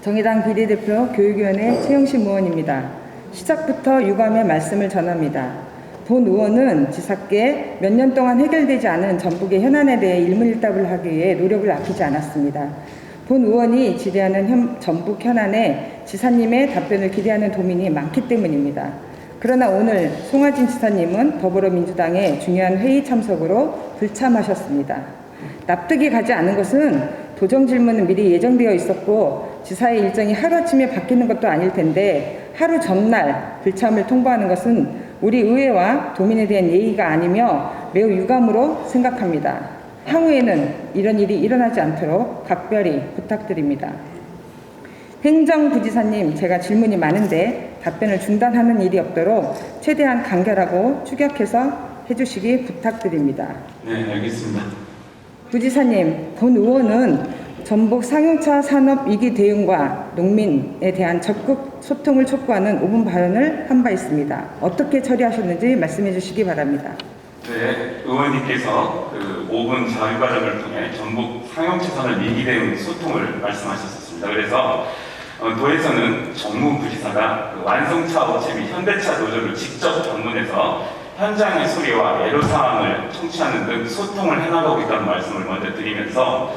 정의당 비례대표 교육위원회 최영심 의원입니다. 시작부터 유감의 말씀을 전합니다. 본 의원은 지사께 몇 년 동안 해결되지 않은 전북의 현안에 대해 일문일답을 하기 위해 노력을 아끼지 않았습니다. 본 의원이 질의하는 전북 현안에 지사님의 답변을 기대하는 도민이 많기 때문입니다. 그러나 오늘 송하진 지사님은 더불어민주당의 중요한 회의 참석으로 불참하셨습니다. 납득이 가지 않은 것은 도정 질문은 미리 예정되어 있었고 지사의 일정이 하루아침에 바뀌는 것도 아닐 텐데 하루 전날 불참을 통보하는 것은 우리 의회와 도민에 대한 예의가 아니며 매우 유감으로 생각합니다. 향후에는 이런 일이 일어나지 않도록 각별히 부탁드립니다. 행정부지사님, 제가 질문이 많은데 답변을 중단하는 일이 없도록 최대한 간결하고 축약해서 해주시기 부탁드립니다. 네, 알겠습니다. 부지사님, 본 의원은 전북 상용차 산업 위기 대응과 농민에 대한 적극 소통을 촉구하는 5분 발언을 한 바 있습니다. 어떻게 처리하셨는지 말씀해 주시기 바랍니다. 네, 의원님께서 5분 자유 발언을 통해 전북 상용차 산업 위기 대응 소통을 말씀하셨습니다. 그래서 도에서는 정무부지사가 완성차 업체 및 현대차 노조를 직접 방문해서 현장의 소리와 애로사항을 청취하는 등 소통을 해나가고 있다는 말씀을 먼저 드리면서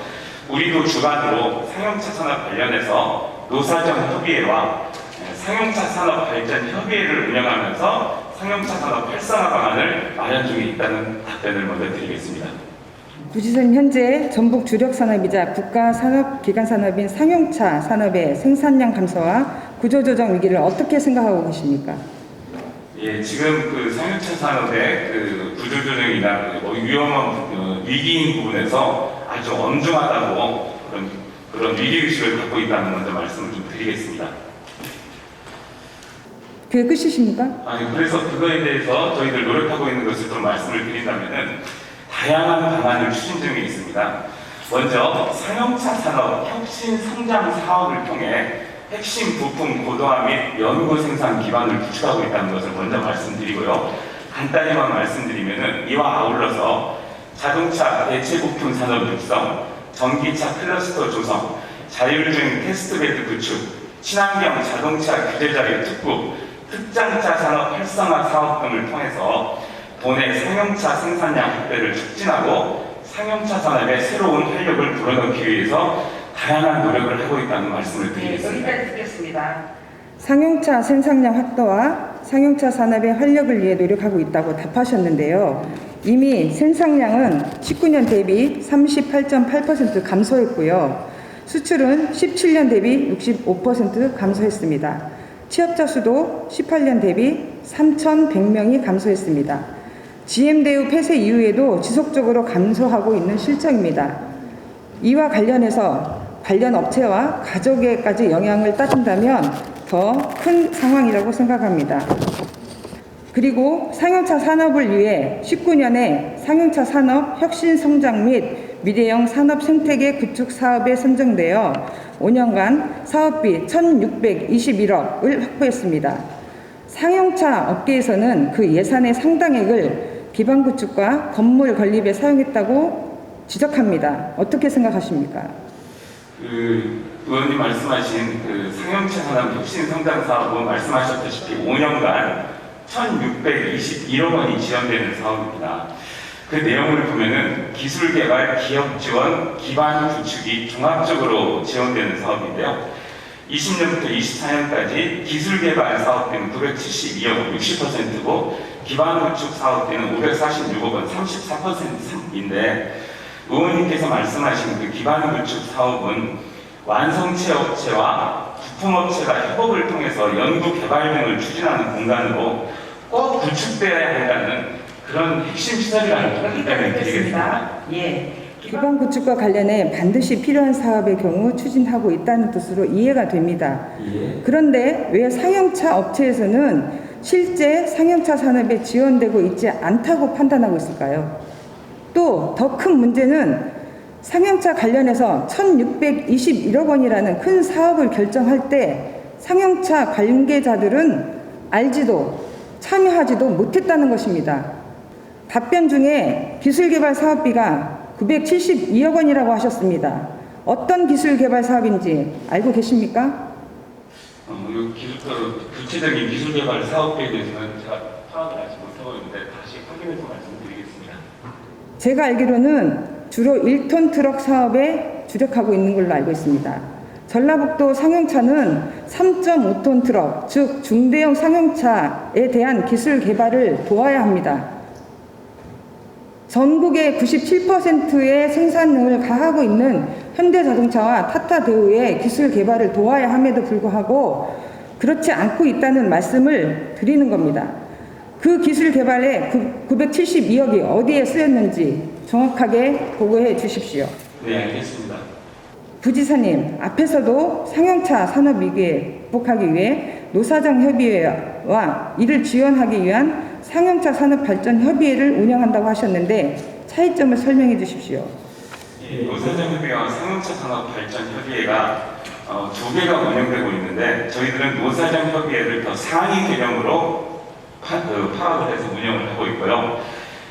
우리도 주관으로 상용차 산업 관련해서 노사정 협의회와 상용차 산업 발전 협의회를 운영하면서 상용차 산업 활성화 방안을 마련 중에 있다는 답변을 먼저 드리겠습니다. 부지사님, 현재 전북 주력 산업이자 국가 산업 기관 산업인 상용차 산업의 생산량 감소와 구조조정 위기를 어떻게 생각하고 계십니까? 예, 지금 상용차 산업의 구조조정이나 위험한 위기인 부분에서 아주 엄중하다고 그런 위기의식을 갖고 있다는 먼저 말씀을 좀 드리겠습니다. 그게 끝이십니까? 아니, 그래서 그거에 대해서 저희들 노력하고 있는 것을 좀 말씀을 드린다면은 다양한 방안을 추진 중에 있습니다. 먼저 상용차 산업 혁신 성장 사업을 통해 핵심 부품 고도화 및 연구 생산 기반을 구축하고 있다는 것을 먼저 말씀드리고요. 간단히만 말씀드리면은 이와 아울러서 자동차 대체 부품 산업 육성, 전기차 클러스터 조성, 자율주행 테스트베드 구축, 친환경 자동차 규제 자료 특구, 특장차 산업 활성화 사업 등을 통해서 도내 상용차 생산량 확대를 촉진하고 상용차 산업의 새로운 활력을 불어넣기 위해서 다양한 노력을 하고 있다는 말씀을 드리겠습니다. 네, 여기까지 듣겠습니다. 상용차 생산량 확대와 상용차 산업의 활력을 위해 노력하고 있다고 답하셨는데요. 이미 생산량은 19년 대비 38.8% 감소했고요. 수출은 17년 대비 65% 감소했습니다. 취업자 수도 18년 대비 3,100명이 감소했습니다. GM대우 폐쇄 이후에도 지속적으로 감소하고 있는 실정입니다. 이와 관련해서 관련 업체와 가족에까지 영향을 따진다면 더 큰 상황이라고 생각합니다. 그리고 상용차 산업을 위해 19년에 상용차 산업 혁신 성장 및 미래형 산업 생태계 구축 사업에 선정되어 5년간 사업비 1,621억을 확보했습니다. 상용차 업계에서는 그 예산의 상당액을 기반 구축과 건물 건립에 사용했다고 지적합니다. 어떻게 생각하십니까? 의원님 말씀하신 상용차 산업 혁신 성장 사업은 말씀하셨다시피 5년간 1,621억 원이 지원되는 사업입니다. 그 내용을 보면은 기술 개발, 기업 지원, 기반 구축이 종합적으로 지원되는 사업인데요. 20년부터 24년까지 기술 개발 사업비는 972억 60%고 기반 구축 사업비는 546억 원 34%인데 의원님께서 말씀하신 그 기반 구축 사업은 완성체 업체와 부품업체가 협업을 통해서 연구 개발 등을 추진하는 공간으로 꼭 구축되어야 한다는 그런 핵심 시설이라는 답변을 드리겠습니다. 예. 기반 구축과 관련해 반드시 필요한 사업의 경우 추진하고 있다는 뜻으로 이해가 됩니다. 예. 그런데 왜 상용차 업체에서는 실제 상용차 산업에 지원되고 있지 않다고 판단하고 있을까요? 또 더 큰 문제는 상용차 관련해서 1,621억 원이라는 큰 사업을 결정할 때 상용차 관계자들은 알지도 참여하지도 못했다는 것입니다. 답변 중에 기술개발 사업비가 972억 원이라고 하셨습니다. 어떤 기술 개발 사업인지 알고 계십니까? 구체적인 기술 개발 사업에 대해서는 제가 파악을 아직 못하고 있는데 다시 확인해서 말씀드리겠습니다. 제가 알기로는 주로 1톤 트럭 사업에 주력하고 있는 걸로 알고 있습니다. 전라북도 상용차는 3.5톤 트럭, 즉 중대형 상용차에 대한 기술 개발을 도와야 합니다. 전국의 97%의 생산량을 가하고 있는 현대자동차와 타타대우의 기술 개발을 도와야 함에도 불구하고 그렇지 않고 있다는 말씀을 드리는 겁니다. 그 기술 개발에 972억이 어디에 쓰였는지 정확하게 보고해 주십시오. 네, 알겠습니다. 부지사님, 앞에서도 상용차 산업 위기에 극복하기 위해 노사장 협의회와 이를 지원하기 위한 상용차 산업 발전 협의회를 운영한다고 하셨는데 차이점을 설명해 주십시오. 예, 노사장 협의회와 상용차 산업 발전 협의회가 두 개가 운영되고 있는데 저희들은 노사장 협의회를 더 상위 개념으로 파악을 해서 운영을 하고 있고요.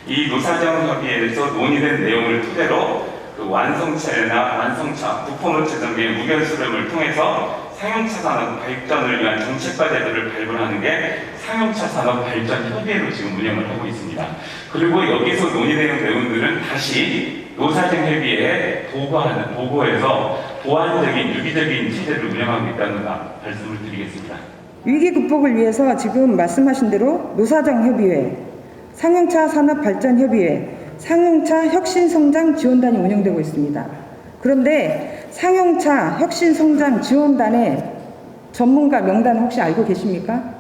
이 노사장 협의회에서 논의된 내용을 토대로 그 완성차, 부품업체 등의 무견 수렴을 통해서 상용차 산업 발전을 위한 정책 과제들을 발굴하는 게 상용차 산업 발전 협의회로 지금 운영을 하고 있습니다. 그리고 여기서 논의되는 내용들은 다시 노사장 협의회에 보고해서 보완적인 유기적인 체제를 운영하고 있다는 말씀을 드리겠습니다. 위기 극복을 위해서 지금 말씀하신 대로 노사장 협의회, 상용차 산업 발전 협의회, 상용차 혁신성장 지원단이 운영되고 있습니다. 그런데 상용차 혁신성장 지원단의 전문가 명단 혹시 알고 계십니까?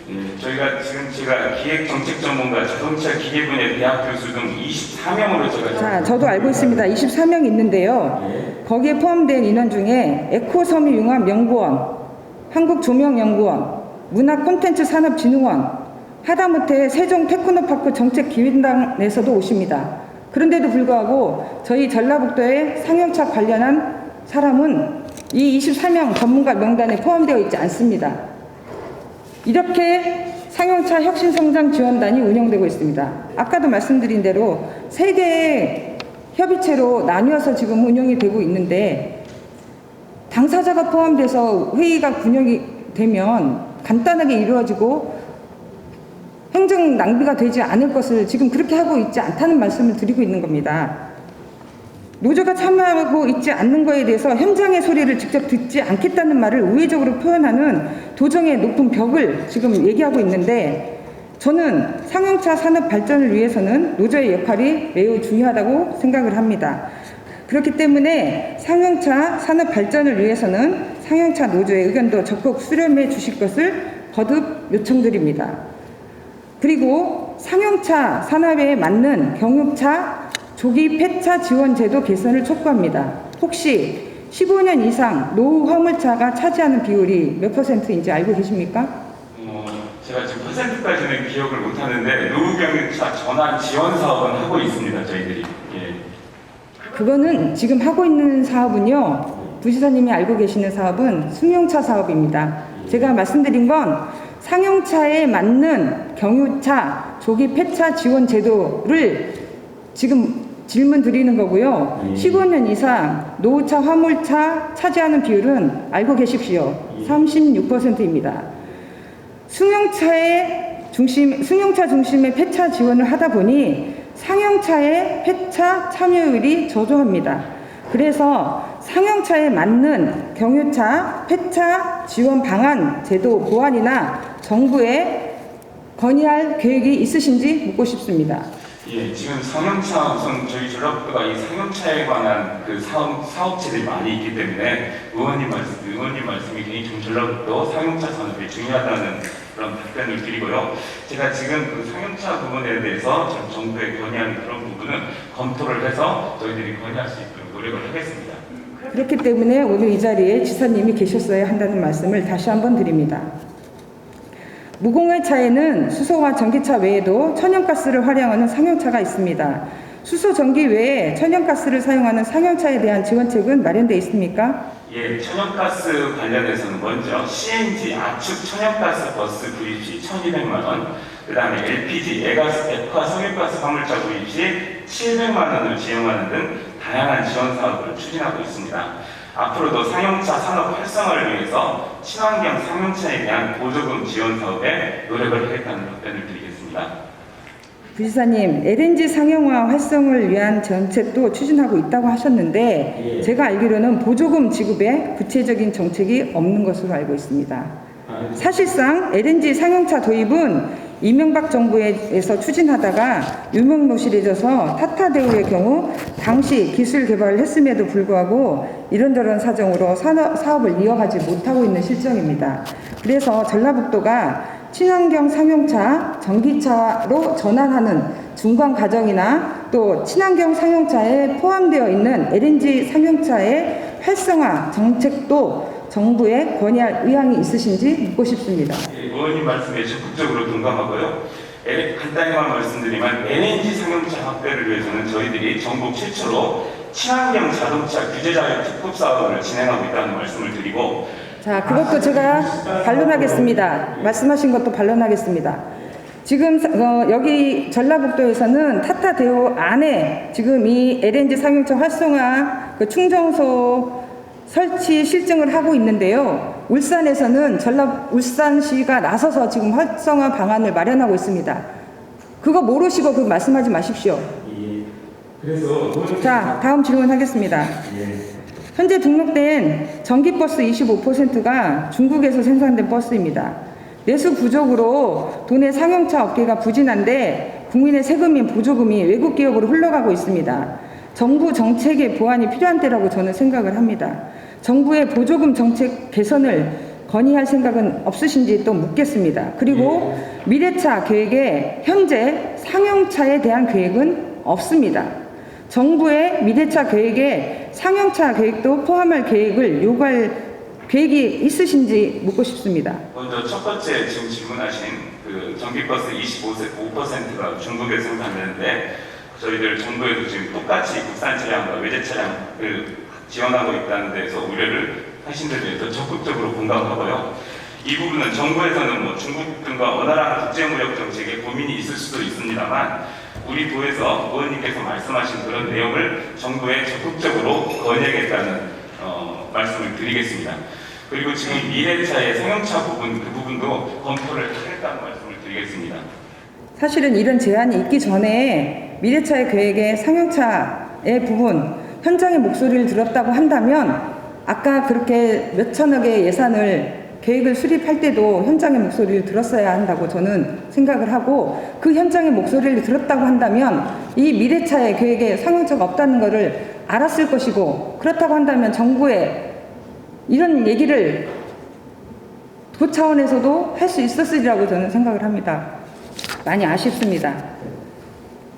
예, 제가 기획정책 전문가, 자동차 기계 분야 대학 교수 등 24명으로 자, 저도 알고 있습니다. 24명 있는데요. 거기에 포함된 인원 중에 에코섬유융합연구원, 한국조명연구원, 문화콘텐츠산업진흥원, 하다못해 세종 테크노파크 정책기획단에서도 오십니다. 그런데도 불구하고 저희 전라북도의 상용차 관련한 사람은 이 24명 전문가 명단에 포함되어 있지 않습니다. 이렇게 상용차 혁신성장 지원단이 운영되고 있습니다. 아까도 말씀드린 대로 세 개의 협의체로 나뉘어서 지금 운영이 되고 있는데 당사자가 포함돼서 회의가 운영이 되면 간단하게 이루어지고 행정 낭비가 되지 않을 것을 지금 그렇게 하고 있지 않다는 말씀을 드리고 있는 겁니다. 노조가 참여하고 있지 않는 것에 대해서 현장의 소리를 직접 듣지 않겠다는 말을 우회적으로 표현하는 도정의 높은 벽을 지금 얘기하고 있는데 저는 상용차 산업 발전을 위해서는 노조의 역할이 매우 중요하다고 생각을 합니다. 그렇기 때문에 상용차 산업 발전을 위해서는 상용차 노조의 의견도 적극 수렴해 주실 것을 거듭 요청드립니다. 그리고 상용차 산업에 맞는 경유차 조기 폐차 지원 제도 개선을 촉구합니다. 혹시 15년 이상 노후 화물차가 차지하는 비율이 몇 %인지 알고 계십니까? 제가 지금 %까지는 기억을 못하는데 노후 경유차 전환 지원 사업은 하고 있습니다. 저희들이. 예. 그거는 지금 하고 있는 사업은요. 부지사님이 알고 계시는 사업은 승용차 사업입니다. 제가 말씀드린 건 상용차에 맞는 경유차 조기 폐차 지원 제도를 지금 질문 드리는 거고요. 15년 이상 노후차 화물차 차지하는 비율은 알고 계십시오. 36%입니다. 승용차 중심의 폐차 지원을 하다 보니 상용차의 폐차 참여율이 저조합니다. 그래서 상용차에 맞는 경유차 폐차 지원 방안 제도 보완이나 정부에 건의할 계획이 있으신지 묻고 싶습니다. 예, 지금 상용차 우선 저희 전라북도가 이 상용차에 관한 그 사업체들이 많이 있기 때문에 의원님 말씀이 굉장히 전라북도 상용차 산업이 중요하다는 그런 답변을 드리고요. 제가 지금 그 상용차 부분에 대해서 정부에 건의하는 그런 부분은 검토를 해서 저희들이 건의할 수 있도록 노력을 하겠습니다. 그렇기 때문에 오늘 이 자리에 지사님이 계셨어야 한다는 말씀을 다시 한번 드립니다. 무공해차에는 수소와 전기차 외에도 천연가스를 활용하는 상용차가 있습니다. 수소, 전기 외에 천연가스를 사용하는 상용차에 대한 지원책은 마련되어 있습니까? 예, 천연가스 관련해서는 먼저 CNG 압축 천연가스 버스 구입 시 1,200만 원, 그 다음에 LPG 액화 석유가스 화물차 구입 시 700만 원을 지원하는 등 다양한 지원 사업을 추진하고 있습니다. 앞으로도 상용차 산업 활성화를 위해서 친환경 상용차에 대한 보조금 지원 사업에 노력을 하겠다는 답변을 드리겠습니다. 부지사님, LNG 상용화 활성을 위한 정책도 추진하고 있다고 하셨는데 제가 알기로는 보조금 지급에 구체적인 정책이 없는 것으로 알고 있습니다. 사실상 LNG 상용차 도입은 이명박 정부에서 추진하다가 유명무실해져서 타타대우의 경우 당시 기술 개발을 했음에도 불구하고 이런저런 사정으로 사업을 이어가지 못하고 있는 실정입니다. 그래서 전라북도가 친환경 상용차, 전기차로 전환하는 중간 과정이나 또 친환경 상용차에 포함되어 있는 LNG 상용차의 활성화 정책도 정부에 건의할 의향이 있으신지 묻고 싶습니다. 의원님 말씀에 적극적으로 동감하고요. 간단히만 말씀드리면 LNG 상용차 확대를 위해서는 저희들이 전국 최초로 친환경 자동차 규제 자격 특급 사업을 진행하고 있다는 말씀을 드리고, 자, 그것도 제가 반론하겠습니다. 말씀하신 것도 반론하겠습니다. 지금 여기 전라북도에서는 타타대우 안에 지금 이 LNG 상용차 활성화 그 충전소 설치 실증을 하고 있는데요. 울산에서는 울산시가 나서서 지금 활성화 방안을 마련하고 있습니다. 그거 모르시고 그 말씀하지 마십시오. 자, 다음 질문하겠습니다. 현재 등록된 전기버스 25%가 중국에서 생산된 버스입니다. 내수 부족으로 도내 상용차 업계가 부진한데 국민의 세금인 보조금이 외국 기업으로 흘러가고 있습니다. 정부 정책의 보완이 필요한 때라고 저는 생각을 합니다. 정부의 보조금 정책 개선을 건의할 생각은 없으신지 또 묻겠습니다. 그리고 미래차 계획에 현재 상용차에 대한 계획은 없습니다. 정부의 미래차 계획에 상용차 계획도 포함할 계획을 요구할 계획이 있으신지 묻고 싶습니다. 먼저 첫 번째 지금 질문하신 그 전기버스 25%가 중국에 생산되는데 저희들 정부에도 지금 똑같이 국산 차량과 외제 차량을 지원하고 있다는 데서 우려를 하신 데 대해서 적극적으로 공감하고요. 이 부분은 정부에서는 뭐 중국 등과 원활한 국제무역 정책에 고민이 있을 수도 있습니다만 우리 부에서 의원님께서 말씀하신 그런 내용을 정부에 적극적으로 건의하겠다는 말씀을 드리겠습니다. 그리고 지금 미래차의 상용차 부분 그 부분도 검토를 하겠다는 말씀을 드리겠습니다. 사실은 이런 제안이 있기 전에 미래차의 계획에 상용차의 부분 현장의 목소리를 들었다고 한다면 아까 그렇게 몇천억의 예산을 계획을 수립할 때도 현장의 목소리를 들었어야 한다고 저는 생각을 하고 그 현장의 목소리를 들었다고 한다면 이 미래차의 계획에 상용차가 없다는 것을 알았을 것이고 그렇다고 한다면 정부에 이런 얘기를 그 차원에서도 할 수 있었으리라고 저는 생각을 합니다. 많이 아쉽습니다.